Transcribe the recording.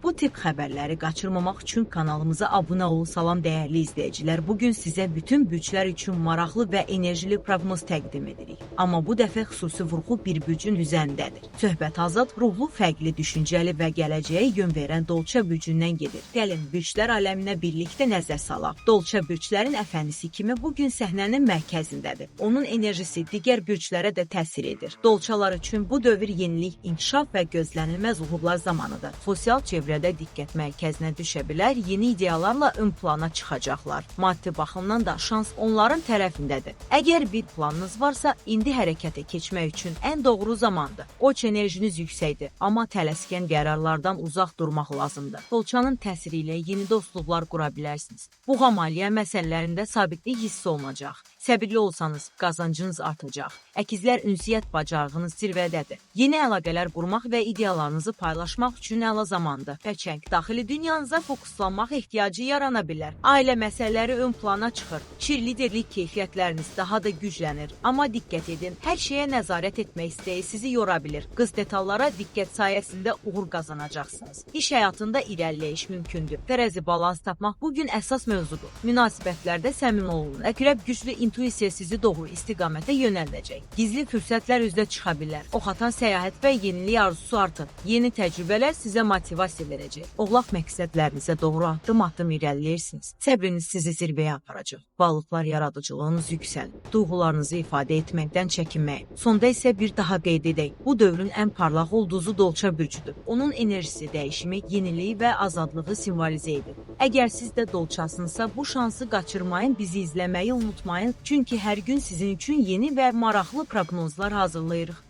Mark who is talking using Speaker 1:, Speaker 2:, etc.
Speaker 1: Bu tip xəbərləri qaçırmamaq üçün kanalımıza abunə olun. Salam dəyərli izləyicilər. Bugün sizə bütün bürclər üçün maraqlı və enerjili proqnoz təqdim edirik. Amma bu dəfə xüsusi vurğu bir bürcün üzərindədir. Söhbət azad, ruhlu, fərqli, düşüncəli və gələcəyə yön verən Dolça bürcündən gedir. Gəlin bürclər aləminə birlikdə nəzər salaq. Dolça bürclərin əfəndisi kimi bugün səhnənin mərkəzindədir. Onun enerjisi digər bürclərə də təsir edir. Dolçalar üçün bu dövr yenilik, inkişaf və gözlənilməz uğurlar zamanıdır. Sosial çevrədə diqqət mərkəzinə düşə bilər, yeni ideyalarla ön plana çıxacaqlar. Maddi baxımdan da şans onların tərəfindədir. Əgər bir planınız varsa, indi hərəkətə keçmək üçün ən doğru zamandır. Qoç enerjiniz yüksəkdir, amma tələskən qərarlardan uzaq durmaq lazımdır. Dolçanın təsiri ilə yeni dostluqlar qura bilərsiniz. Buğa-maliyyə məsələlərində sabitlik hiss olunacaq. Səbirli olsanız qazancınız artacaq. Əkizlər ünsiyyət bacarığınız zirvədədir. Yeni əlaqələr qurmaq və ideyalarınızı paylaşmaq üçün əla zamandır. Pəçəng, daxili dünyanıza fokuslanmaq ehtiyacı yarana bilər. Ailə məsələləri ön plana çıxır. Cheerleaderlik keyfiyyətləriniz daha da güclənir. Amma diqqət edin, hər şeyə nəzarət etmək istəyi sizi yora bilir. Qız detallara diqqət sayəsində uğur qazanacaqsınız. İş həyatında irəliləyiş mümkündür. Fərəzi balans tapmaq bugün əsas mövzudur. Münasibətlərdə səmimi olun. Əqrəb güclü intuisiya sizi doğru istiqamətə yönəldəcək. Gizli fürsətlər üzdə çıxa bilər. Oxatan səyahət və yenilik arzusu artır. Yeni təcrübələr sizə motivasiya verəcək. Oğlaq məqsədlərinizə doğru addım-addım irəliləyirsiniz. Səbriniz sizi zirvəyə aparacaq. Balıqlar yaradıcılığınız yüksəlir. Duyğularınızı ifadə etməkdən çəkinməyin. Sonda isə bir daha qeyd edək. Bu dövrün ən parlaq ulduzu Dolça bürcüdür. Onun enerjisi dəyişimi, yeniliyi və azadlığı simvolizə edir. Əgər siz də Dolçasınızsa, bu şansı qaçırmayın, bizi izləməyi unutmayın. Çünki hər gün sizin üçün yeni və maraqlı proqnozlar hazırlayırıq.